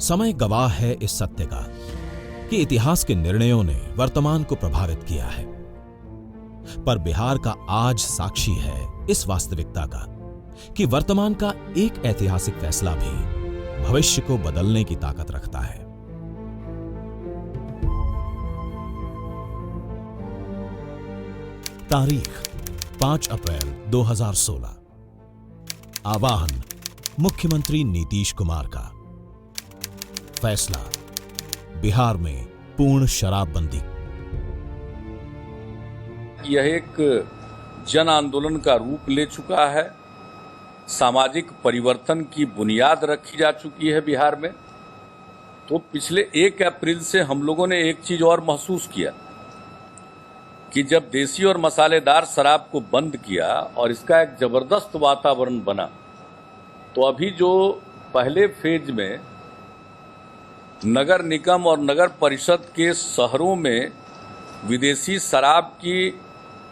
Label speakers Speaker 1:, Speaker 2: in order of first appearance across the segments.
Speaker 1: समय गवाह है इस सत्य का कि इतिहास के निर्णयों ने वर्तमान को प्रभावित किया है, पर बिहार का आज साक्षी है इस वास्तविकता का कि वर्तमान का एक ऐतिहासिक फैसला भी भविष्य को बदलने की ताकत रखता है। तारीख 5 अप्रैल 2016। आवाहन मुख्यमंत्री नीतीश कुमार का। फैसला बिहार में पूर्ण शराबबंदी।
Speaker 2: यह एक जन आंदोलन का रूप ले चुका है। सामाजिक परिवर्तन की बुनियाद रखी जा चुकी है बिहार में। तो पिछले 1 अप्रैल से हम लोगों ने एक चीज और महसूस किया कि जब देसी और मसालेदार शराब को बंद किया और इसका एक जबरदस्त वातावरण बना, तो अभी जो पहले फेज में नगर निगम और नगर परिषद के शहरों में विदेशी शराब की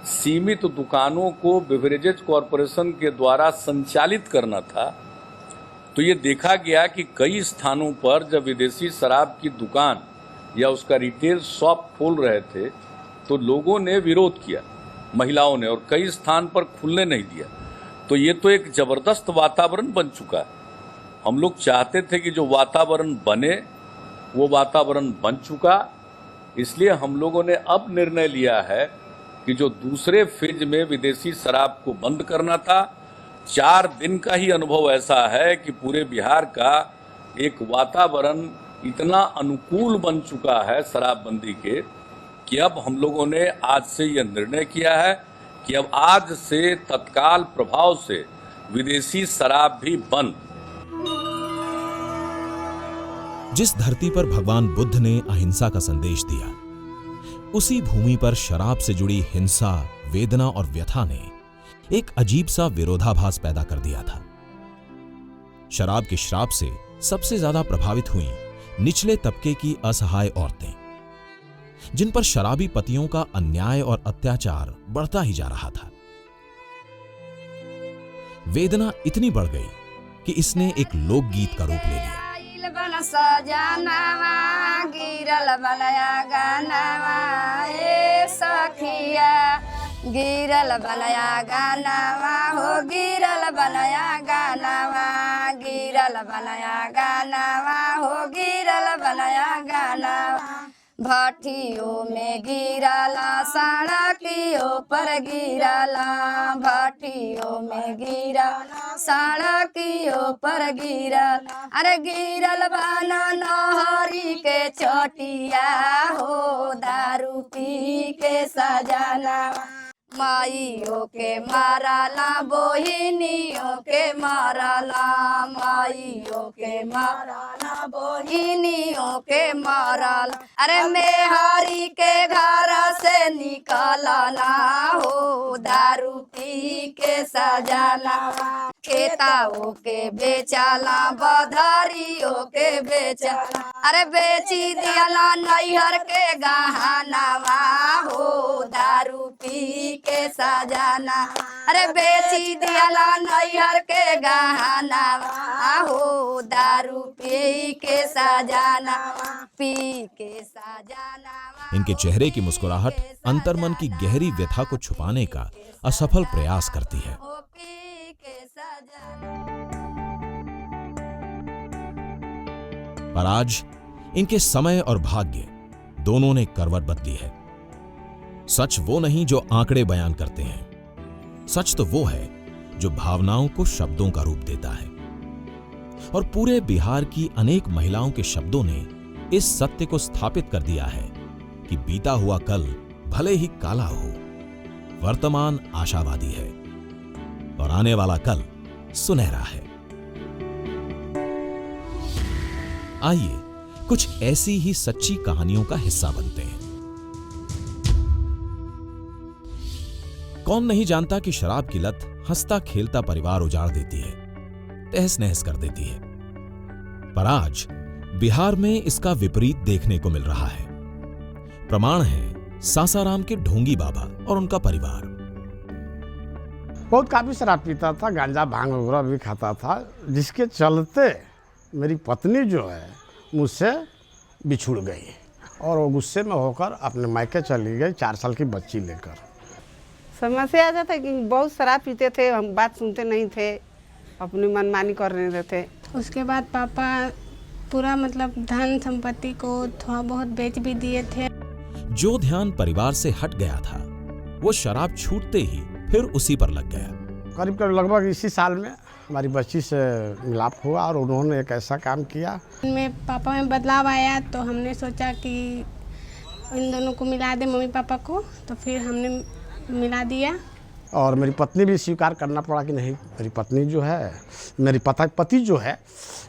Speaker 2: सीमित दुकानों को बेवरेजेज कॉरपोरेशन के द्वारा संचालित करना था, तो ये देखा गया कि कई स्थानों पर जब विदेशी शराब की दुकान या उसका रिटेल शॉप खोल रहे थे तो लोगों ने विरोध किया, महिलाओं ने, और कई स्थान पर खुलने नहीं दिया। तो ये तो एक जबरदस्त वातावरण बन चुका है। हम लोग चाहते थे कि जो वातावरण बने वो वातावरण बन चुका। इसलिए हम लोगों ने अब निर्णय लिया है कि जो दूसरे फेज में विदेशी शराब को बंद करना था, 4 दिन का ही अनुभव ऐसा है कि पूरे बिहार का एक वातावरण इतना अनुकूल बन चुका है शराबबंदी के कि अब हम लोगों ने आज से यह निर्णय किया है कि अब आज से तत्काल प्रभाव से विदेशी शराब भी बंद।
Speaker 1: जिस धरती पर भगवान बुद्ध ने अहिंसा का संदेश दिया, उसी भूमि पर शराब से जुड़ी हिंसा, वेदना और व्यथा ने एक अजीब सा विरोधाभास पैदा कर दिया था। शराब के श्राप से सबसे ज्यादा प्रभावित हुई निचले तबके की असहाय औरतें, जिन पर शराबी पतियों का अन्याय और अत्याचार बढ़ता ही जा रहा था। वेदना इतनी बढ़ गई कि इसने एक लोकगीत का रूप ले लिया।
Speaker 3: गिरल बनया गानावा ए सखिया, गिरल बनया गानावा हो, गिरल बनया गानावा, गिरल बनया गानावा हो, गिरल बनया गानावा। भट्टियों में गिरला, सड़कियों पर गिरला, भट्टियों में गिरला, सड़कियों पर गिरला। अरे गिरल बना नहरी के चोटिया हो, दारू पी के सजाना। माइयों के माराला, बहिनियों के माराला, माइयों के माराला, बहिनियों के माराला। अरे मेहरी के घर से निकालना हो, दारू पी के सजाना। खेताओं के बेचाला, बधारियों के बेचाला। अरे बेची दियाला नैहर के गहनावा हो, दारू पी के सजाना। अरे बेची दियाला नैहर के गहनावा हो, दारू पी के सजाना, पी के सजाना।
Speaker 1: इनके चेहरे की मुस्कुराहट अंतर्मन की गहरी व्यथा को छुपाने का असफल प्रयास करती है। पर आज इनके समय और भाग्य दोनों ने करवट बदली है। सच वो नहीं जो आंकड़े बयान करते हैं, सच तो वो है जो भावनाओं को शब्दों का रूप देता है। और पूरे बिहार की अनेक महिलाओं के शब्दों ने इस सत्य को स्थापित कर दिया है कि बीता हुआ कल भले ही काला हो, वर्तमान आशावादी है और आने वाला कल सुनहरा है। आइए कुछ ऐसी ही सच्ची कहानियों का हिस्सा बनते हैं। कौन नहीं जानता कि शराब की लत हंसता खेलता परिवार उजाड़ देती है, तहस नहस कर देती है। पर आज बिहार में इसका विपरीत देखने को मिल रहा है। प्रमाण है सासाराम के ढोंगी बाबा और उनका परिवार।
Speaker 4: बहुत काफ़ी शराब पीता था, गांजा भांग वगैरह भी खाता था, जिसके चलते मेरी पत्नी जो है मुझसे बिछुड़ गई और वो गुस्से में होकर अपने मायके चली गई 4 साल की बच्ची लेकर।
Speaker 5: समस्या ऐसा था कि बहुत शराब पीते थे, हम बात सुनते नहीं थे, अपनी मनमानी कर रहे थे।
Speaker 6: उसके बाद पापा पूरा मतलब धन संपत्ति को थोड़ा बहुत बेच भी दिए थे।
Speaker 1: जो ध्यान परिवार से हट गया था वो शराब छूटते ही फिर उसी पर लग गया।
Speaker 4: करीब करीब लगभग इसी साल में हमारी बच्ची से मिलाप हुआ और उन्होंने एक ऐसा काम किया।
Speaker 6: इनमें पापा में बदलाव आया तो हमने सोचा कि इन दोनों को मिला दे मम्मी पापा को, तो फिर हमने मिला दिया।
Speaker 4: और मेरी पत्नी भी स्वीकार करना पड़ा कि नहीं, मेरी पत्नी जो है, मेरी पति जो है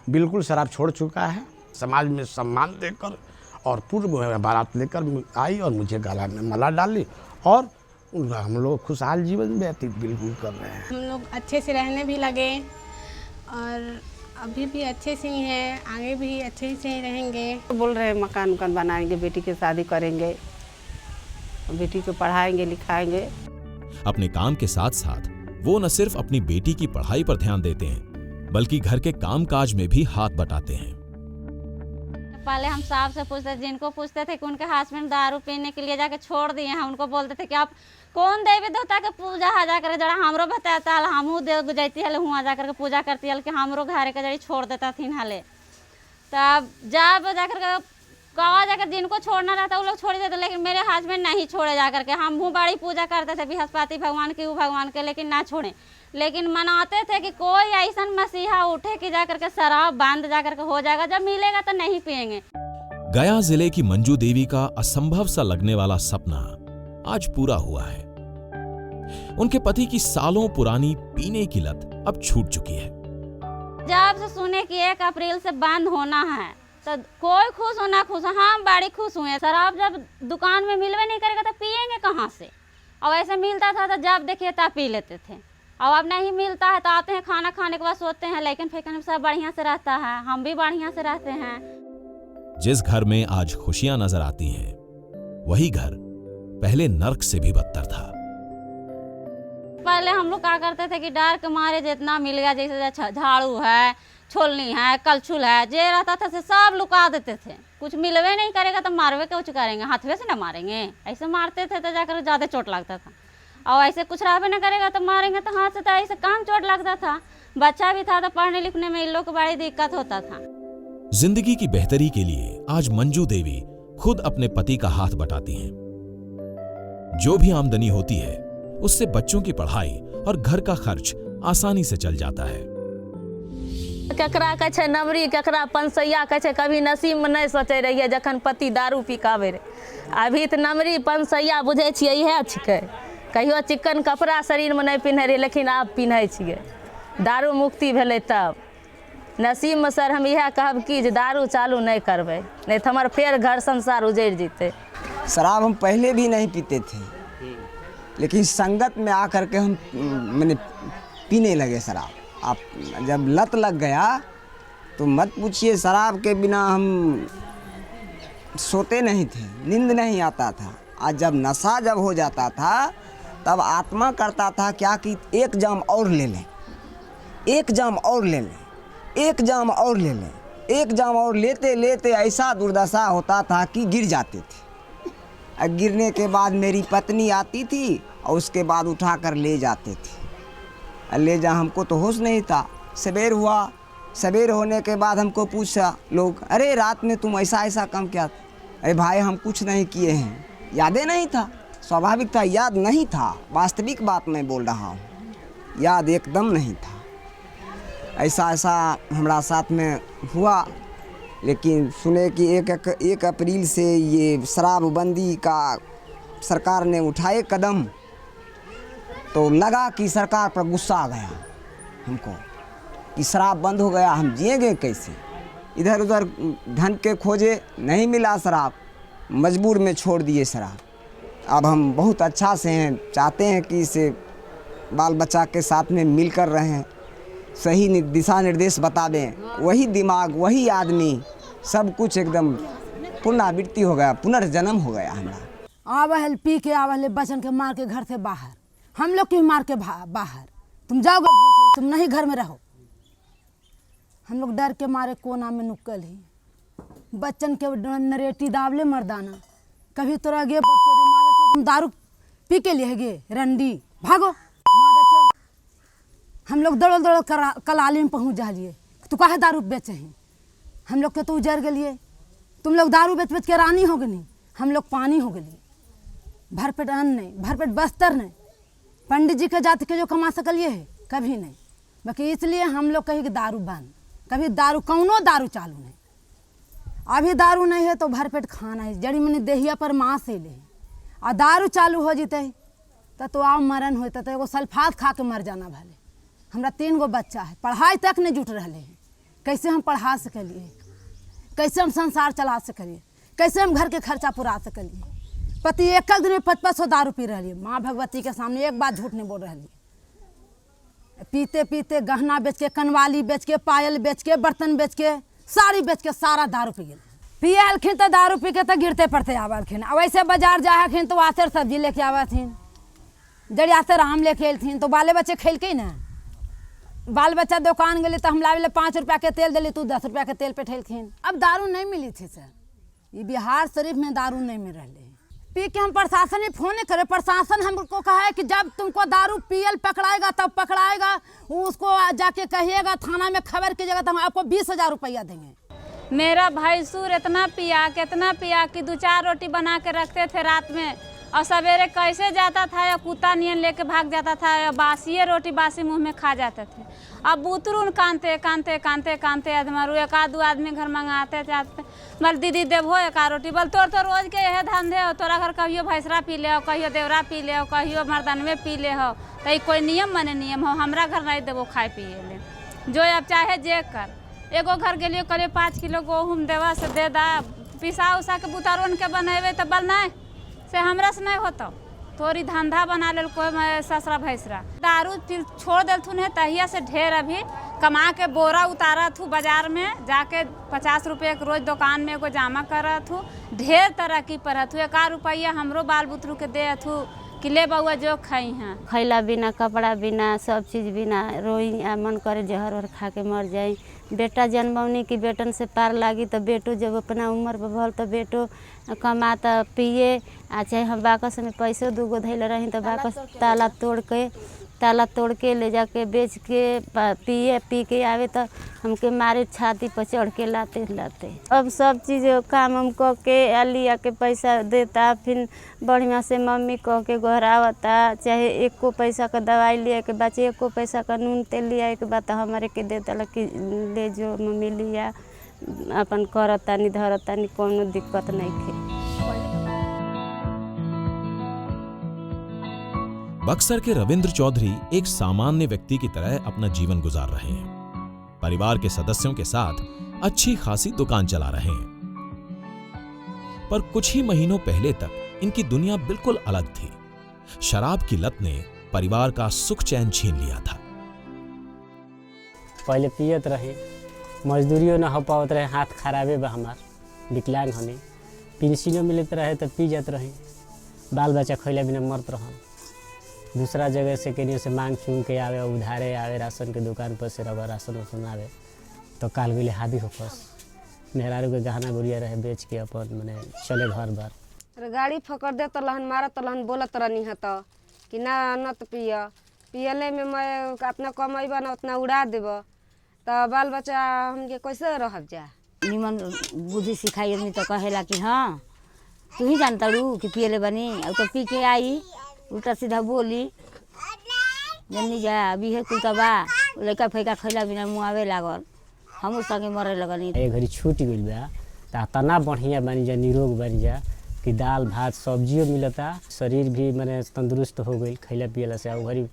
Speaker 4: बिल्कुल शराब छोड़ चुका है। समाज में सम्मान देकर और पूर्व बारात लेकर आई और मुझे गला में माला डाली और हम लोग खुशहाल जीवन व्यतीत बिल्कुल कर रहे हैं।
Speaker 6: हम लोग अच्छे से रहने भी लगे और अभी भी अच्छे से ही हैं, आगे भी अच्छे से ही रहेंगे।
Speaker 5: बोल रहे हैं मकान उकान बनाएंगे, बेटी की शादी करेंगे, बेटी को पढ़ाएंगे लिखाएंगे।
Speaker 1: अपने काम के साथ साथ वो न सिर्फ अपनी बेटी की पढ़ाई पर ध्यान देते हैं बल्कि घर के कामकाज में भी हाथ बटाते हैं।
Speaker 7: पहले हम साहब से पूछते, जिनको पूछते थे कि उनके हस्बैंड दारू पीने के लिए जाके छोड़ दिए हैं, उनको बोलते थे कि आप कौन देवी देवता के पूजा आ जाकर जरा हमरो बताता है, हमू दे जाती है हुआ जाकर के पूजा करती है कि हमरो घर के जड़ी छोड़ देता थी हाले। तब जब जाकर के कहा जाकर जिनको छोड़ना रहता वो लोग छोड़ देते, लेकिन मेरे हस्बैंड नहीं छोड़े जाकर के। हम मुँह बड़ी पूजा करते थे बृहस्पति भगवान की, वो भगवान के, लेकिन ना छोड़े। लेकिन मनाते थे कि कोई ऐसा मसीहा उठे कि जाकर के शराब बंद जाकर के हो जाएगा, जब मिलेगा तो नहीं पिएंगे।
Speaker 1: गया जिले की मंजू देवी का असंभव सा लगने वाला सपना आज पूरा हुआ है। उनके पति की सालों पुरानी पीने की लत अब छूट चुकी है।
Speaker 7: जब से सुने कि 1 अप्रैल से बंद होना है तो कोई खुश हो ना खुश हो, हम बड़ी खुश हुए। शराब जब दुकान में मिलवे नहीं करेगा तो पिएंगे कहाँ से? और ऐसे मिलता था तो जब देखिए तब पी लेते थे। और अब नहीं मिलता है तो आते हैं, खाना खाने के बाद सोते हैं, लेकिन फिर सब बढ़िया से रहता है, हम भी बढ़िया से रहते हैं।
Speaker 1: जिस घर में आज खुशियां नजर आती हैं, वही घर पहले नर्क से भी बदतर था।
Speaker 7: पहले हम लोग क्या करते थे कि डर के मारे जितना मिल गया, जैसे झाड़ू है, छोलनी है, कलछुल है, जे रहता था से सब लुका देते थे। कुछ मिलवे नहीं करेगा तो मारवे कुछ करेंगे, हाथवे से ना मारेंगे, ऐसे मारते थे तो जाकर ज्यादा चोट लगता था। और ऐसे कुछ रहबे ना करेगा तो मारेंगे तो हाथ से, तो ऐसे काम चोट लगता था। बच्चा भी था तो पढ़ने लिखने में इन लोग को बड़ी दिक्कत होता था।
Speaker 1: जिंदगी की बेहतरी के लिए आज मंजू देवी खुद अपने पति का हाथ बटाती हैं। जो भी आमदनी होती है उससे बच्चों की पढ़ाई और घर का खर्च आसानी से चल जाता है।
Speaker 8: केकरा कहे छै नमरी, केकरा पंसैया कहे छै। कभी नसीब में नहीं सोचे रहिए जखन पति दारू पीकाबे रहे। अभी तो नमरी पंसैया बुझे छियै इहे छिकै। कहियो चिक्कन कपड़ा शरीर में नहीं पिन्हे रही, लेकिन आब पिन्हे छियै। दारू मुक्ति भेलै तब नसीब में सर हम इहे कहब कि जे दारू चालू नहीं करबै, नहीं तो हमार फेर घर संसार उजड़ जेतै।
Speaker 9: शराब हम पहले भी नहीं पीते थे, लेकिन संगत में आकर के हम मैंने पीने लगे शराब। आप जब लत लग गया तो मत पूछिए, शराब के बिना हम सोते नहीं थे, नींद नहीं आता था। आज जब नशा जब हो जाता था तब आत्मा करता था क्या कि 1 जाम और ले लें, 1 जाम और ले लें, 1 जाम और ले लें। 1 जाम और लेते लेते ऐसा दुर्दशा होता था कि गिर जाते थे। अब गिरने के बाद मेरी पत्नी आती थी और उसके बाद उठा कर ले जाते थे। ले जा, हमको तो होश नहीं था। सवेर हुआ, सवेर होने के बाद हमको पूछा लोग, अरे रात में तुम ऐसा ऐसा काम किया? अरे भाई हम कुछ नहीं किए हैं, यादें नहीं था। स्वाभाविक था, याद नहीं था। वास्तविक बात मैं बोल रहा हूँ, याद एकदम नहीं था। ऐसा ऐसा हमारा साथ में हुआ। लेकिन सुने कि 1 अप्रैल से ये शराबबंदी का सरकार ने उठाए कदम, तो लगा कि सरकार पर गुस्सा आ गया हमको कि शराब बंद हो गया, हम जिएंगे कैसे? इधर उधर धन के खोजे नहीं मिला शराब, मजबूर में छोड़ दिए शराब। अब हम बहुत अच्छा से हैं, चाहते हैं कि इसे बाल बच्चा के साथ में मिलकर रहें, सही दिशा निर्देश बता दें। वही दिमाग, वही आदमी, सब कुछ एकदम पुनरावृत्ति हो गया, पुनर्जन्म हो गया हमारा।
Speaker 10: आवल पी के आवल बचन के मार के घर से बाहर, हम लोग की मार के बाहर। तुम जाओगे, तुम नहीं घर में रहो। हम लोग डर के मारे कोना में नुक्कल ही। बच्चन के नरेटी दावले मर्दाना। कभी तोरा गे बच्चे मारे तो तुम दारू पी के लिए गे रंडी भागो मारे चो। हम लोग दौड़ दौड़ कलाली में पहुँच जाइए। तू काहे दारू बेचे हैं? हम लोग के तो उजर गलिए। तुम लोग दारू बेच बेच के रानी हो गई, हम लोग पानी हो गई। भरपेट अन्न नहीं, भरपेट बस्तर नहीं। पंडित जी के जाति के जो कमा सकलिए है कभी नहीं। बाकी इसलिए हम लोग कहीं कि दारू बंद, कभी दारू कौनो दारू चालू नहीं। अभी दारू नहीं है तो भरपेट खाना है, जड़ी मनी देहिया पर मांस है ले। और दारू चालू हो जीते तो आओ मरण होता तो एगो सल्फात खा के मर जाना भले। हमरा 3 गो बच्चा है, पढ़ाई तक नहीं जुट रहे हैं। कैसे हम पढ़ा सकलिए, कैसे हम संसार चला सकलिए, कैसे हम घर के खर्चा पुरा सकलिए। पति एक दिन में 500 दारू पी रही है। माँ भगवती के सामने एक बात झूठ नहीं बोल रही है। पीते पीते गहना बेच के, कनवाली बेच के, पायल बेच के, बर्तन बेच के, साड़ी बेच के सारा दारू पी गए। पिए हलखिन तो दारू पी के तो गिरते पड़ते आवलखिन। वैसे बाजार जा हखिन तो आते सब्जी लेके आवथिन, जड़ी आते राम लेके अयलथिन तो बाले बच्चे खेलके ना। बाल बच्चा दुकान गए तो हम लावे 5 रुपया के तेल दिली, तू 10 रुपया के तेल पे ठेलखिन। अब दारू नहीं मिली थी सर, ये बिहार शरीफ में दारू नहीं मिल रही। पी के हम प्रशासन ही फोन करे। प्रशासन हमको कहा है कि जब तुमको दारू पियल पकड़ाएगा तब पकड़ाएगा, उसको जाके कहिएगा थाना में खबर कीजिएगा तो हम आपको 20,000 रुपया देंगे।
Speaker 11: मेरा भैंसुर इतना पिया कि 2-4 रोटी बना के रखते थे रात में, और सवेरे कैसे जाता था या कुत्ता नियन लेके भाग जाता था, या बासी रोटी बासी मुंह में खा जाते थे। अब बुतरून कानते कानते कानते कानते अधमरू 1-2 आदमी घर मंगाते जाते। मल दीदी देवो 1 रोटी, बोल तोर तो रोज के यह धंधे हो, तोरा घर कहियो भैंसरा पी ले हो, कहियो देवरा पी ले हो, कहियो मर्दनवे पी ले हो, तो कोई नियम मने नियम हो। हमरा घर नहीं देवो खाए पिए ले, जो अब चाहे जे कर। एगो घर के लिए करिए 5 किलो गेहूँ देवा से दे दा, पिसा उसा के बुतारोन के बनेबे तो बल नहीं से हमरा से नहीं होता। थोड़ी धंधा बना ले कोई ससरा भैंसरा। दारू छोड़ देलथुन है तहिया से ढेर अभी कमा के बोरा उतारा थू बाजार में जाके 50 रुपये के रोज दुकान में एगो जामा करत हूँ। ढेर तरक्की परत हूँ। 1 रुपया हमरो बाल बुतरू के दे थू कि ले बउआ जो खाई हैं।
Speaker 7: खैला बिना, कपड़ा बिना, सब चीज़ बिना रोई मन करे जहर और खा के मर जाई। बेटा जन्मौनी की बेटन से पार लागी तो बेटो जब अपना उम्र पर भल तो बेटो कमाता पिए। चाहे हम बाकस में पैसों 2 गो धैले रही तो बाकस ताला तोड़ के ले जाके बेच के पिए, पी के आवे तो हमके मारे छाती पर चढ़ के लाते। अब सब चीज़ काम हम कह के लिया के पैसा देता, फिर बढ़िया से मम्मी कह के घरावता। चाहे 1 पैसा का दवाई लिया के बाद, 1 पैसा का नून तेल लिया के बाद हमारे के देता कि ले जो मम्मी लिया, अपन करतानी धरतानी, कोनो दिक्कत नहीं थे।
Speaker 1: बक्सर के रविंद्र चौधरी एक सामान्य व्यक्ति की तरह अपना जीवन गुजार रहे हैं। परिवार के सदस्यों के साथ अच्छी खासी दुकान चला रहे हैं। पर कुछ ही महीनों पहले तक इनकी दुनिया बिल्कुल अलग थी। शराब की लत ने परिवार का सुख चैन छीन लिया था।
Speaker 12: पहले पियत रहे, मजदूरियों न हो पावत रहे, हाथ खराबे बा हमार, विकलांग होने, पेंशनों मिलत रहे तो पी जात रहे। बाल बच्चा खैला बिना मरत रह। दूसरा जगह से कहीं से मांग चूंग के आवे, उधारे आवे, राशन के दुकान पर से रबर राशन उसन आवे तो काल गले हादी हो फस। मेहरारू के गहना गुड़िया रहे बेच के अपन मने चले घर बार।
Speaker 3: गाड़ी फकर दे तो लहन मारा तो लहन बोलत रहनी है तो कि ना नत पियले में मैं अपना कमाईबा ना उतना उड़ा देब तो बाल बच्चा हमके कैसे रह जा।
Speaker 13: निमन बुद्धि सिखाई आदमी तो कहेला कि हाँ तू ही जानता रू कि पियले बनी, अब तो पी के आई उल्टा सीधा बोली जन्नी जा। अभी है कुल तबा लड़का फैका खैला बिना मुआवे लागल, हम संगे मरे लगनी।
Speaker 12: एक घड़ी छूट गई बा तो तना बढ़िया बनी जा, निरोग बन जा कि दाल भात सब्जियों मिलता, शरीर भी मैंने तंदुरुस्त हो गई खैला पियला से। घड़ी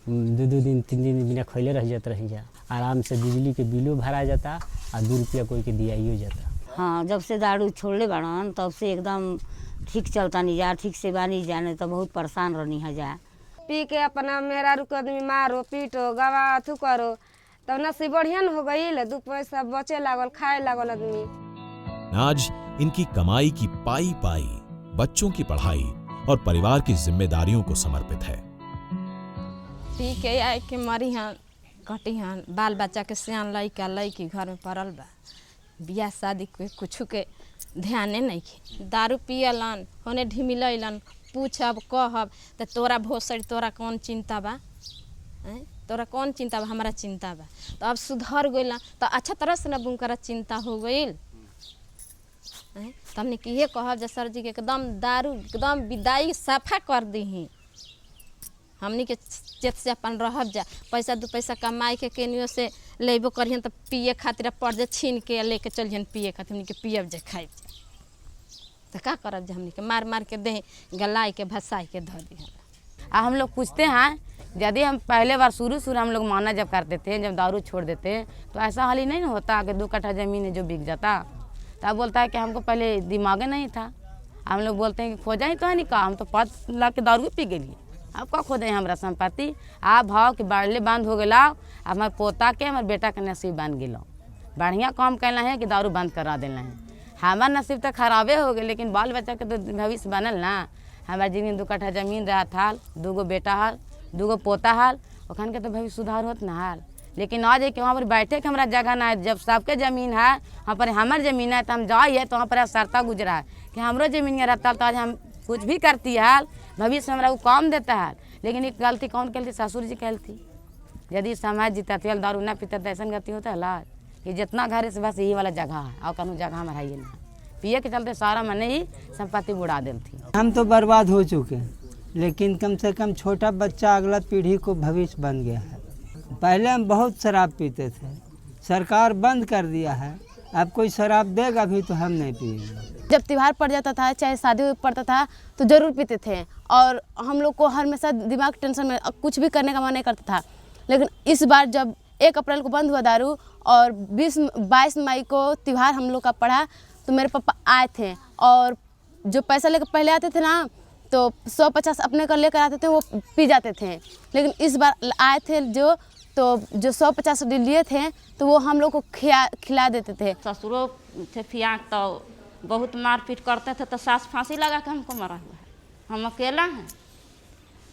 Speaker 12: 2 दिन 3 दिन बिना खैले रह जाता रही जा। आराम से बिजली के बिलो भरा जाता और 2 रुपया कोई के दियाइयो जाता।
Speaker 13: हाँ, जब से दारू छोड़ले बाड़न तब से एकदम ठीक चलता नहीं जा, ठीक से बानी जाने तो बहुत परेशान रहनी है जा।
Speaker 3: पी के अपना मेहरारू के आदमी मारो पीटो गवा अथू करो तब नसीब बढ़िया हो गई, 2 पैसा बचे लागल, खाए लागल आदमी।
Speaker 1: आज इनकी कमाई की पाई बच्चों की पढ़ाई और परिवार की जिम्मेदारियों को समर्पित है।
Speaker 14: पी के आए के मरी हन कटी हन, बाल बच्चा के सियान लइका लइकी घर में पड़ल बा। बियाह शादी के कुछ के ध्याने नहीं खे। दारू पियलन होने ढिमिलन पूछब कहब तो तोरा भोसड़ी तोरा कौन चिंता बा, तोरा कौन चिंता बा, हमारा चिंता बा। तो अब सुधर गइल तो अच्छा तरह से ना बुनकर चिंता हो गइल। तो हमने कि ये कहब जे सर जी के एकदम दारू एकदम विदाई साफा कर दी। हमनी के चेत से अपन रहब जा, पैसा दू पैसा कमाई के केनियो से लेबो करियन तो पिए खातिर पड़ जा छीन के लेके चलियन पिए खातिर। हमनी के पियब जा खाइब जा तो का करब जा, हमनी के मार मार के दे गलाई के भसाई के धर दी।
Speaker 15: हम लोग पूछते हैं, यदि हम पहले बार शुरू हम लोग माना जब करते थे, जब दारू छोड़ देते तो ऐसा हाल ही नहीं ना होता कि 2 कट्ठा ज़मीन है जो बिक जाता। तब बोलता है कि हमको पहले दिमाग नहीं था। हम लोग बोलते हैं कि खोजा ही तो है नहीं का, हम तो 5 लाख के दारू पी गई। अब का खोदे हमारा संपत्ति आप भाव कि बाढ़ले बंद हो गया। हमारे पोता के हमारे बेटा के नसीब बन गया। बढ़िया काम करना है कि दारू बंद करा देना है। हमारा नसीब तो खराबे हो गए, लेकिन बाल बच्चा के तो भविष्य बनल ना। हमारे जिन 2 कट्ठा ज़मीन रहा था, 2 बेटा हाल, 2 पोता हाल, ओखन के तो भविष्य सुधार होत ना हाल। लेकिन आज है कि वहाँ पर बैठे के हमारा जगह ना है। जब सबके ज़मीन है वहाँ पर हमार ज़मीन है तो हम जाइए तो वहाँ पर सरता गुजरा है कि हमरो ज़मीन रहता तो आज हम कुछ भी करती है, भविष्य हमारा वो काम देता है। लेकिन एक गलती कौन कहती? ससुर जी कहती। यदि समाज जीता थे दारू ना पीता तो ऐसा गलती होता है ला कि जितना घर से बस यही वाला जगह है और कहूँ जगह हमारा ये ना पिए के चलते सारा मैंने ही संपत्ति बुढ़ा देती।
Speaker 16: हम तो बर्बाद हो चुके, लेकिन कम से कम छोटा बच्चा अगला पीढ़ी को भविष्य बन गया है। पहले हम बहुत शराब पीते थे, सरकार बंद कर दिया है। अब कोई शराब देगा भी तो हम नहीं पिएंगे।
Speaker 6: जब त्यौहार पड़ जाता था चाहे शादी पड़ता था तो ज़रूर पीते थे और हम लोग को हमेशा दिमाग टेंशन में कुछ भी करने का मन नहीं करता था। लेकिन इस बार जब 1 अप्रैल को बंद हुआ दारू और 22 मई को त्यौहार हम लोग का पड़ा तो मेरे पापा आए थे और जो पैसा लेकर पहले आते थे ना तो 150 अपने का लेकर आते थे, वो पी जाते थे। लेकिन इस बार आए थे जो 150 लिए थे तो वो हम लोग को खिला देते थे।
Speaker 7: ससुरों थे फियाँ तो बहुत मारपीट करते थे तो सास फांसी लगा के हमको मरा हुआ है। हम अकेला हैं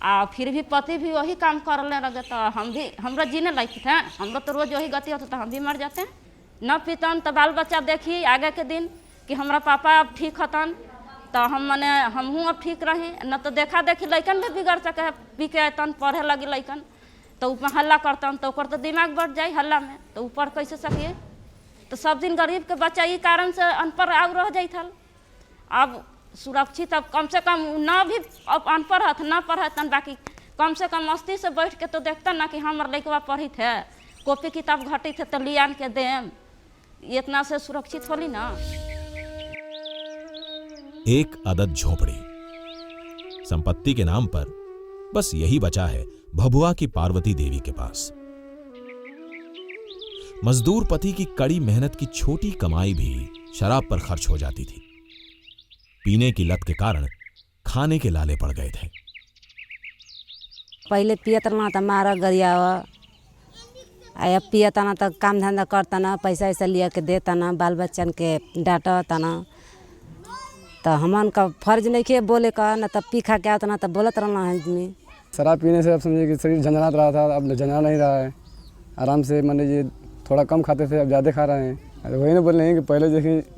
Speaker 7: और फिर भी पति भी वही काम करने लगे तो हम भी हमरा जीने लायक थे। हम तो रोज़ वही गति होता तो हम भी मर जाते हैं। न पीतन तो बाल बच्चा देखी आगे के दिन कि हमारा पापा अब ठीक हतन तो हम मने हमहूँ अब ठीक रही। न तो देखा देखी लैकन भी बिगड़ सके पी के अतन पढ़े लगी लैकन तो ऊपर हल्ला करतन तो ऊपर तो दिमाग बढ़ जाए हल्ला में तो ऊपर कैसे सकिए। तो सब दिन गरीब के बच्चा ये कारण से अनपढ़ आग रह जाता। अब सुरक्षित अब कम से कम ना भी अब अनपढ़ हथ ना पढ़तन बाकी कम से कम मस्ती से बैठ के तो देखता ना कि हमारे लड़कवा पढ़ी थे कॉपी किताब घटी थे तो लियान के देम, इतना से सुरक्षित होली ना।
Speaker 1: एक अदद झोपड़ी, संपत्ति के नाम पर बस यही बचा है भभुआ की पार्वती देवी के पास। मजदूर पति की कड़ी मेहनत की छोटी कमाई भी शराब पर खर्च हो जाती थी। पीने की लत के कारण खाने के लाले पड़ गए थे।
Speaker 13: पहले पियत ना तो मारा गरियावा, अब पियता ना तो काम धंधा करता ना, पैसा ऐसा लिया के देता ना, बाल बच्चन के डांटता ना। तो हमन का फर्ज नहीं के बोले का ना, तब पी खा के आता ना तब बोलत रहना है आदमी।
Speaker 17: शराब पीने से अब समझिए कि शरीर झंझनात रहा था, अब झंझना नहीं रहा है। आराम से मान लीजिए थोड़ा कम खाते थे अब ज़्यादा खा रहे हैं। वही ना बोल रहे हैं कि पहले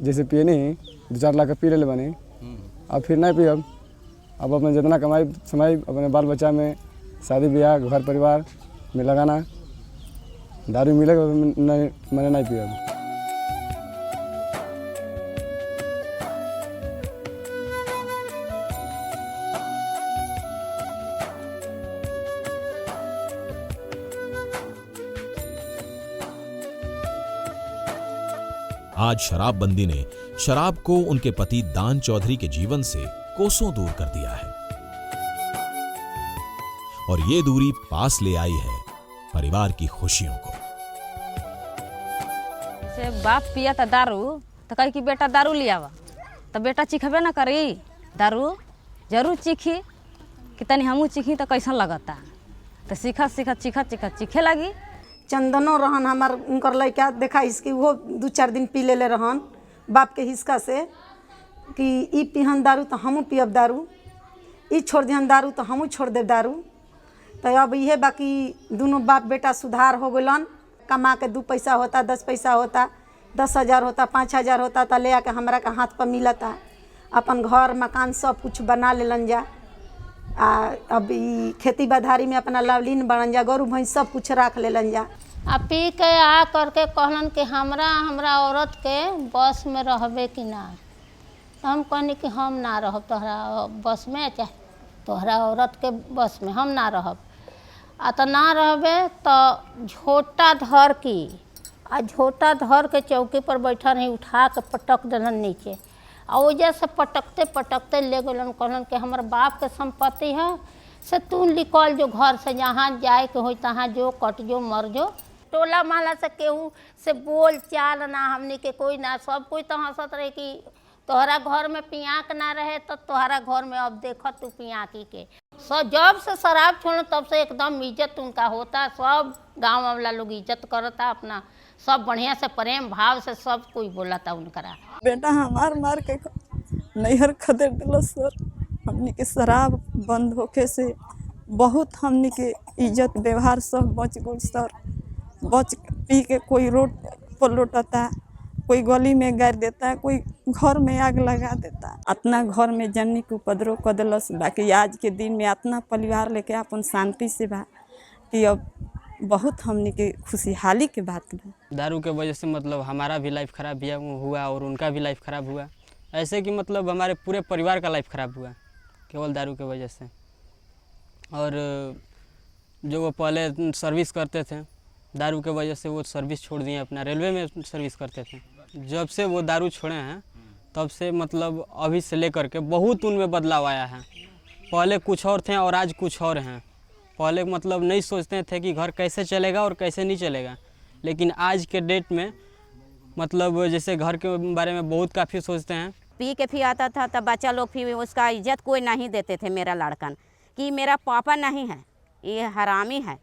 Speaker 17: जैसे पिए नहीं 2-4 लाख पी ले बने, अब फिर नहीं पिए। अब अपने जितना कमाई समाई अपने बाल बच्चा में शादी ब्याह घर परिवार में लगाना, दारू मिलेगा नहीं मैंने नहीं पिया।
Speaker 1: आज शराबबंदी ने शराब को उनके पति दान चौधरी के जीवन से कोसों दूर कर दिया है और ये दूरी पास ले आई है परिवार की खुशियों को।
Speaker 8: से बाप पिया था दारू तो कही कि बेटा दारू लियावा तो बेटा चिखबे ना करी दारू, जरूर चिखी कि तनी हमू चिखी तो कैसा लगता तो चिखे लगी।
Speaker 18: चंदनो रहन हमार उनकर लड़का देखा इसकी वो 2-4 दिन पी ले रहन बाप के हिस्सा से कि ई पिहन दारू तो हमू पियब दारू, ई छोड़ दिहन दारू तो हमू छोड़ देव दारू। तो अब ये बाकी दोनों बाप बेटा सुधार हो गलन, कमा के 2 पैसा होता 10 पैसा होता 10,000 होता 5,000 होता तो ले आके हमरा के हाथ पर मिलता। अपन घर मकान सब कुछ बना लेलन जा। अब ई खेती बधारी में अपना लवलीन बनन जा, गरु भैंस सब कुछ रख लेलन जा।
Speaker 14: आ पी के आ करके कहलन कि हमरा औरत के बस में रहबे कि ना। हम कहनी कि हम ना रहब तोहरा बस में, चाहे तोहरा औरत के बस में हम ना रहब। आ तो ना रहबे तो झोटा धर की आ झोटा धर के चौकी पर बैठा रही, उठा के पटक देलन नीचे। आ वजह से पटकते पटकते ले गलन, कहलन कि हमारे बाप के संपत्ति है से तू निकल जो घर से, जहाँ जाए के हो तहाँ जो, कट जो, मर जो। टोला महला से केहू से बोल चाल ना हमने के कोई ना, सब कोई तो हंसत रहे कि तोहरा घर में पियाक ना रहे तो तोहरा घर में अब देख तू पियाकी के। सब जब से शराब छोड़ तब से एकदम इज्जत उनका होता, सब गांव वाला लोग इज्जत करता अपना, सब बढ़िया से प्रेम भाव से सब कोई बोला था उनकरा।
Speaker 19: बेटा हमार मार के नैहर खदेड़ दिलो सर। हमनी के शराब बंद होके से बहुत हमनी के इज्जत व्यवहार सब बच गल सर। बच पी के कोई रोड पर लौटता, कोई गली में गाड़ देता, कोई घर में आग लगा देता। अपना घर में जन्नी के उपद्रव कर दिलस। बाकी आज के दिन में अपना परिवार लेके अपन शांति से बा कि अब बहुत हमने के खुशहाली के बात बा।
Speaker 12: दारू के वजह से मतलब हमारा भी लाइफ ख़राब हुआ और उनका भी लाइफ ख़राब हुआ। ऐसे कि मतलब हमारे पूरे परिवार का लाइफ ख़राब हुआ केवल दारू के वजह से। और जो वो पहले सर्विस करते थे, दारू के वजह से वो सर्विस छोड़ दिए, अपना रेलवे में सर्विस करते थे। जब से वो दारू छोड़े हैं तब से मतलब अभी से लेकर के बहुत उनमें बदलाव आया है। पहले कुछ और थे और आज कुछ और हैं। पहले मतलब नहीं सोचते थे कि घर कैसे चलेगा और कैसे नहीं चलेगा, लेकिन आज के डेट में मतलब जैसे घर के बारे में बहुत काफ़ी सोचते हैं।
Speaker 20: पी के फिर आता था तब बच्चा लोग फिर उसका इज्जत कोई नहीं देते थे। मेरा लड़कन कि मेरा पापा नहीं है, ये हरामी है।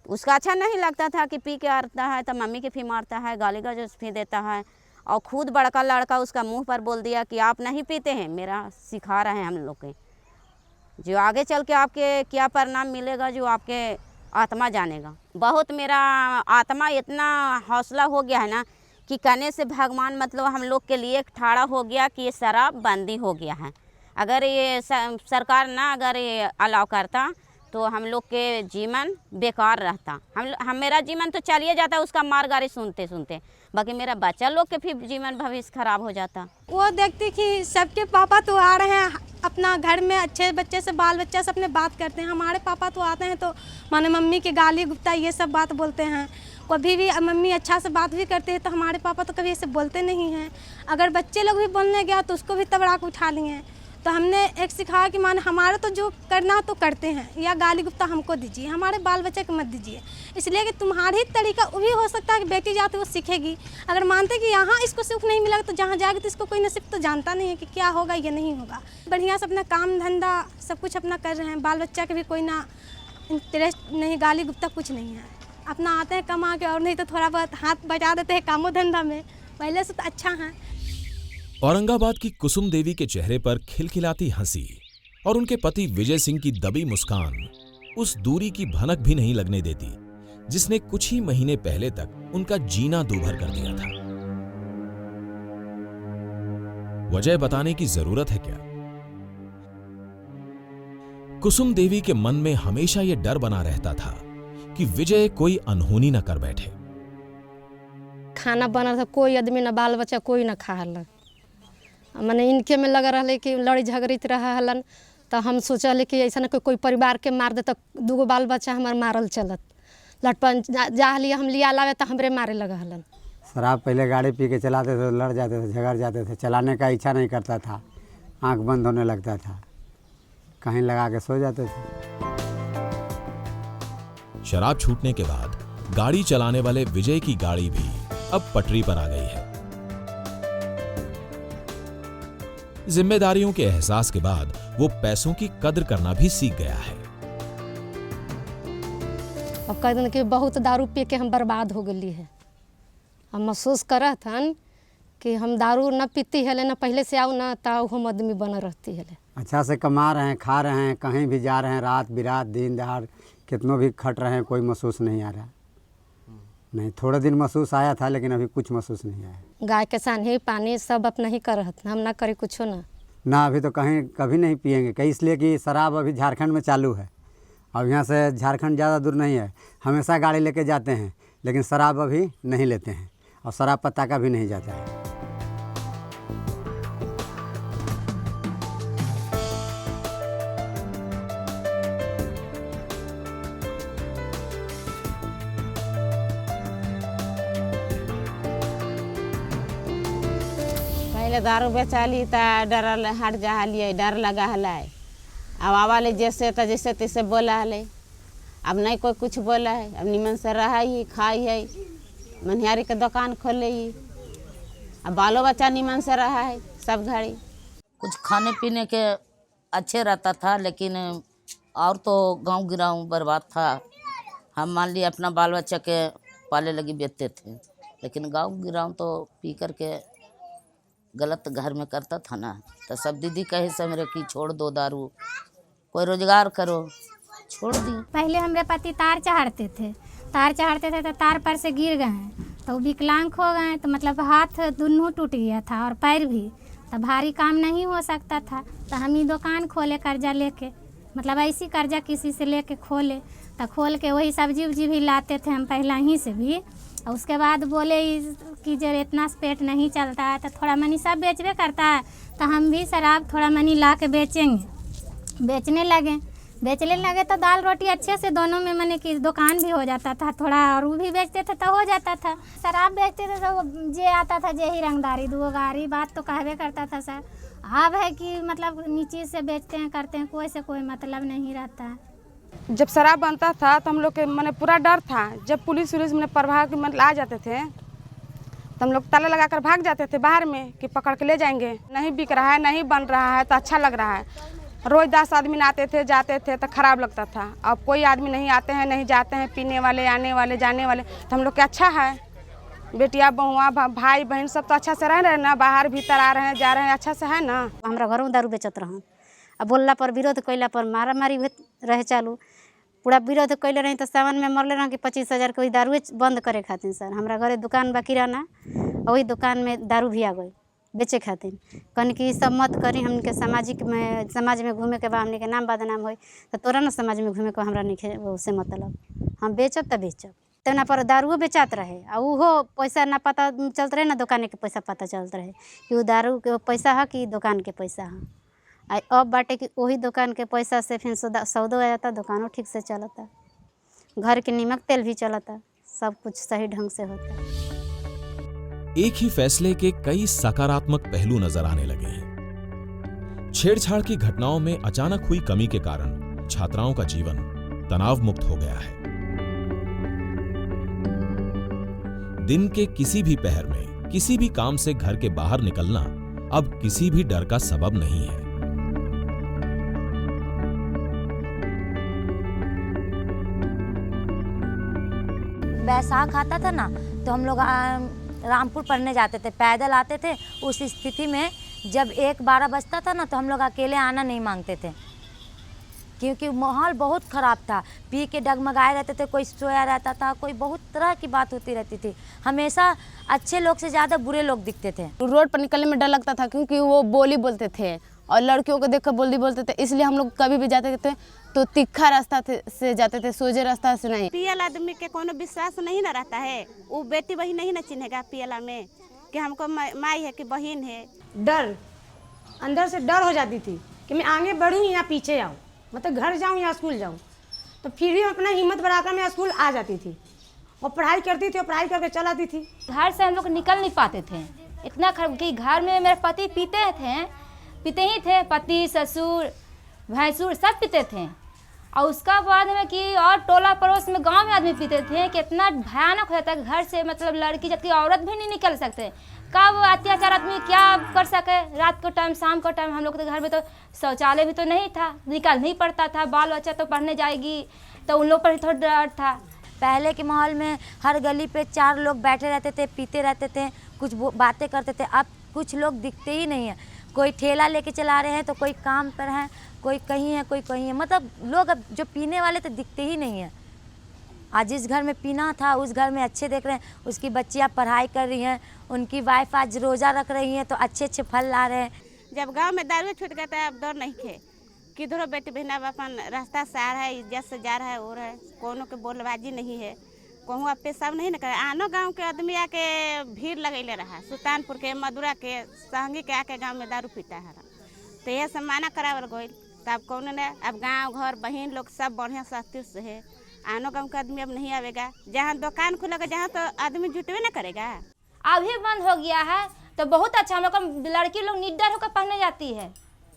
Speaker 20: उसका अच्छा नहीं लगता था कि पी के आता है तो मम्मी के फिर मारता है, गाली गलौज फिर देता है। और खुद बड़का लड़का उसका मुंह पर बोल दिया कि आप नहीं पीते हैं, मेरा सिखा रहे हैं हम लोग के, जो आगे चल के आपके क्या परिणाम मिलेगा जो आपके आत्मा जानेगा। बहुत मेरा आत्मा इतना हौसला हो गया है ना कि कहने से भगवान मतलब हम लोग के लिए ठाड़ा हो गया कि ये शराब बंदी हो गया है। अगर ये सरकार ना अगर ये अलाउ करता तो हम लोग के जीवन बेकार रहता। हम मेरा जीवन तो चलिए जाता उसका मार गारी सुनते सुनते, बाकी मेरा बच्चा लोग के फिर जीवन भविष्य खराब हो जाता।
Speaker 21: वो देखती कि सबके पापा तो आ रहे हैं अपना घर में अच्छे बच्चे से, बाल बच्चा से अपने बात करते हैं। हमारे पापा तो आते हैं तो माने मम्मी के गाली गुप्ता ये सब बात बोलते हैं। कभी भी मम्मी अच्छा से बात भी करते हैं तो हमारे पापा तो कभी ऐसे बोलते नहीं हैं। अगर बच्चे लोग भी बोलने गया तो उसको भी तबड़ा के उठा लिए। तो हमने एक सिखाया कि माने हमारे तो जो करना तो करते हैं, या गाली गुप्ता हमको दीजिए, हमारे बाल बच्चे को मत दीजिए। इसलिए कि तुम्हारी तरीका वो भी हो सकता है कि बेटी जाती वो सीखेगी। अगर मानते कि यहाँ इसको सुख नहीं मिला तो जहाँ जाएगी तो इसको कोई नसीब तो जानता नहीं है कि क्या होगा ये नहीं होगा। बढ़िया से अपना काम धंधा सब कुछ अपना कर रहे हैं। बाल बच्चा के भी कोई ना इंटरेस्ट नहीं, गाली गुप्ता कुछ नहीं है। अपना आते हैं कमा के और नहीं तो थोड़ा बहुत हाथ बचा देते हैं कामों धंधा में। पहले से तो अच्छा है।
Speaker 1: औरंगाबाद की कुसुम देवी के चेहरे पर खिलखिलाती हंसी और उनके पति विजय सिंह की दबी मुस्कान उस दूरी की भनक भी नहीं लगने देती जिसने कुछ ही महीने पहले तक उनका जीना दूभर कर दिया था। वजह बताने की जरूरत है क्या? कुसुम देवी के मन में हमेशा यह डर बना रहता था कि विजय कोई अनहोनी न कर बैठे।
Speaker 3: खाना बना था, कोई आदमी न बाल बच्चा कोई न खा हलन। मैंने इनके में लगा रहा कि लड़ी झगड़ित रहा हलन। तो हम सोचल कि ऐसा न कोई परिवार के मार दे तो दूगो बाल बच्चा हमारे मारल चलत। लटपन जा लिया हम लिया लावे तो हमरे मारे लगा हलन।
Speaker 22: शराब पहले गाड़ी पी के चलाते थे, लड़ जाते थे, झगड़ जाते थे, चलाने का इच्छा नहीं करता था, आंख बंद होने लगता था, कहीं लगा के सो जाते थे।
Speaker 1: शराब छूटने के बाद गाड़ी चलाने वाले विजय की गाड़ी भी अब पटरी पर आ गई है। जिम्मेदारियों के एहसास के बाद वो पैसों की कद्र करना भी सीख गया है।
Speaker 3: अब कह दिन कि बहुत दारू पी के हम बर्बाद हो गई है। हम महसूस करत हन कि हम दारू न पीती है न पहले से आऊ न तो हम आदमी बना रहती है।
Speaker 22: अच्छा से कमा रहे हैं, खा रहे हैं, कहीं भी जा रहे हैं, रात बिरात दिन दहाड़ कितनों भी खट रहे हैं, कोई महसूस नहीं आ रहा। नहीं, थोड़ा दिन महसूस आया था लेकिन अभी कुछ महसूस नहीं आया।
Speaker 3: गाय के सानी पानी सब अपना ही करत, हम ना करे कुछ ना।
Speaker 22: ना अभी तो कहीं कभी नहीं पिएंगे, कहीं इसलिए कि शराब अभी झारखंड में चालू है। अब यहाँ से झारखंड ज़्यादा दूर नहीं है, हमेशा गाड़ी लेके जाते हैं लेकिन शराब अभी नहीं लेते हैं और शराब पत्ता का भी नहीं जाता है।
Speaker 20: पहले दारू बेचा ली तो डर हट जा लिए, डर लगा हला। अब आवाले जैसे तो जैसे तैसे बोला हले, अब नहीं कोई कुछ बोला है। अब निमन से रहा ही खाई है, मनिहारी के दुकान खोले ही, अब बालो बच्चा निमन से रहा है सब घड़ी।
Speaker 2: कुछ खाने पीने के अच्छे रहता था लेकिन और तो गांव गिराव बर्बाद था। हम मान लिए अपना बाल बच्चा के पाले लगी बेचते थे, लेकिन गांव गिराव तो पी कर के गलत घर में करता था ना। तो सब दीदी कहे से मेरे कि छोड़ दो दारू, कोई रोजगार करो, छोड़ दी।
Speaker 21: पहले हमारे पति तार चढ़ते थे तो तार पर से गिर गए हैं तो विकलांग हो गए, तो मतलब हाथ दोनों टूट गया था और पैर भी, तो भारी काम नहीं हो सकता था। तो हम ही दुकान खोले कर्जा लेके, मतलब ऐसी कर्जा किसी से लेके खोले, तो खोल के वही सब्जी उब्जी भी लाते थे हम पहला ही से भी। और उसके बाद बोले कि जब इतना पेट नहीं चलता है तो थोड़ा मनी सब बेचबे करता है, तो हम भी शराब थोड़ा मनी ला के बेचेंगे। बेचने लगे तो दाल रोटी अच्छे से दोनों में मैंने कि दुकान भी हो जाता था थोड़ा, और वो भी बेचते थे तो हो जाता था। शराब बेचते थे तो जे आता था जे ही रंगदारी दो गारी बात तो कहवे करता था सर। अब है कि मतलब नीचे से बेचते हैं करते हैं, कोई से कोई मतलब नहीं रहता है।
Speaker 4: जब शराब बनता था तो हम लोग के मैंने पूरा डर था। जब पुलिस मैंने प्रभाव के मतलब आ जाते थे तो हम लोग ताला लगा कर भाग जाते थे बाहर में कि पकड़ के ले जाएंगे। नहीं बिक रहा है, नहीं बन रहा है तो अच्छा लग रहा है। रोज 10 आदमी आते थे जाते थे तो खराब लगता था। अब कोई आदमी नहीं आते हैं नहीं जाते हैं, पीने वाले आने वाले जाने वाले, तो हम लोग के अच्छा है। बेटिया बहुआ भाई बहन सब तो अच्छा से रह रहे हैं ना, बाहर भीतर आ रहे हैं जा रहे हैं, अच्छा से है ना।
Speaker 23: हमारा घरों दारू बेचत रहन, अब बोलला पर विरोध कैला पर मारा मारी रहे चालू। पूरा विरोध कैले रही तो सावन में मरले रह कि 25,000 के दारू बंद करे खातिर सर। हमारा घरे दुकान बा किराना, वही दुकान में दारू भी आ गई बेचे खातिर। कहनी कि सब मत करी, हमके समाज में घूमे के बाद हमने के नाम बदनाम हो तो तोरा ना समाज में घूमे को हमरा नहीं उससे मतलब। हम बेचब तो बेचब तेना पर दारूओ बेचात रहे और वो पैसा ना पता चलत रहे ना, दुकान के पैसा पता चलत रहे कि वो दारू के पैसा है कि दुकान के पैसा है। अब बाटे कि वही दुकान के पैसा से फिर सौदो आ जाता, दुकानों ठीक से चलता, घर के नमक तेल भी चलता, सब कुछ सही ढंग से होता।
Speaker 1: एक ही फैसले के कई सकारात्मक पहलू नजर आने लगे हैं। छेड़छाड़ की घटनाओं में अचानक हुई कमी के कारण छात्राओं का जीवन तनाव मुक्त हो गया है। दिन के किसी भी पहर में किसी भी काम से घर के बाहर निकलना अब किसी भी डर का सबब नहीं है।
Speaker 13: बैसाख आता था ना तो हम लोग रामपुर पढ़ने जाते थे, पैदल आते थे। उस स्थिति में जब 1-12 बजता था ना तो हम लोग अकेले आना नहीं मांगते थे, क्योंकि माहौल बहुत ख़राब था। पी के डगमगाए रहते थे, कोई सोया रहता था, कोई बहुत तरह की बात होती रहती थी। हमेशा अच्छे लोग से ज़्यादा बुरे लोग दिखते थे।
Speaker 6: रोड पर निकलने में डर लगता था क्योंकि वो बोली बोलते थे और लड़कियों को देखकर बोली बोलते थे, इसलिए हम लोग कभी भी जाते थे तो तिखा रास्ता से जाते थे, सोजे रास्ता से नहीं।
Speaker 24: पियल आदमी के कोनो विश्वास नहीं ना रहता है, वो बेटी बहन नहीं ना चिन्हेगा पियला में कि हमको माई है कि बहन है।
Speaker 10: डर अंदर से डर हो जाती थी कि मैं आगे बढ़ूँ या पीछे आऊँ, मतलब घर जाऊँ या स्कूल जाऊँ। तो फिर भी अपना हिम्मत बढ़ाकर मैं स्कूल आ जाती थी और पढ़ाई करती थी और पढ़ाई करके चल आती थी।
Speaker 25: घर से हम लोग निकल नहीं पाते थे, इतना खराब कि घर में मेरे पति पीते ही थे, पति ससुर भैंसुर सब पीते थे। और उसका बाद में कि और टोला पड़ोस में गांव में आदमी पीते थे कि इतना भयानक होता है घर से, मतलब लड़की जबकि औरत भी नहीं निकल सकते। कब अत्याचार आदमी क्या कर सके, रात को टाइम शाम को टाइम। हम लोग के घर में तो शौचालय भी तो नहीं था, निकाल नहीं पड़ता था। बाल बच्चा तो पढ़ने जाएगी तो उन लोग पर थोड़ा डर था।
Speaker 13: पहले के माहौल में हर गली पे 4 लोग बैठे रहते थे, पीते रहते थे, कुछ बातें करते थे। अब कुछ लोग दिखते ही नहीं है, कोई ठेला लेके चला रहे हैं तो कोई काम पर है, कोई कहीं है कोई कहीं है। मतलब लोग अब जो पीने वाले तो दिखते ही नहीं है।
Speaker 5: आज जिस घर में पीना था उस घर में अच्छे देख रहे हैं, उसकी बच्चियाँ पढ़ाई कर रही हैं, उनकी वाइफ आज रोज़ा रख रही हैं तो अच्छे अच्छे फल ला रहे हैं।
Speaker 24: जब गांव में दारू छूट गया था अब दौर नहीं खे, किधरों बेटी बहन अब अपन रास्ता से आ रहा है, इज्जत से जा रहा है, और है कोनो के बोलबाजी नहीं है, कहूँ आप पे सब नहीं न करे। आनो गांव के आदमी आके भीड़ लगैले रहा, सुल्तानपुर के, मधुरा के, सहंगी के आके गांव में दारू पीता है, तो यह सब माना करावल गई। तब कौन ने अब गांव घर बहन लोग सब बढ़िया सस्ती से है, आनो गांव का आदमी अब नहीं आवेगा। जहाँ दुकान खुलेगा जहाँ तो आदमी जुटवे ना करेगा।
Speaker 25: अभी बंद हो गया है तो बहुत अच्छा, हम लोग लड़की लोग निडर होकर पढ़ने जाती है।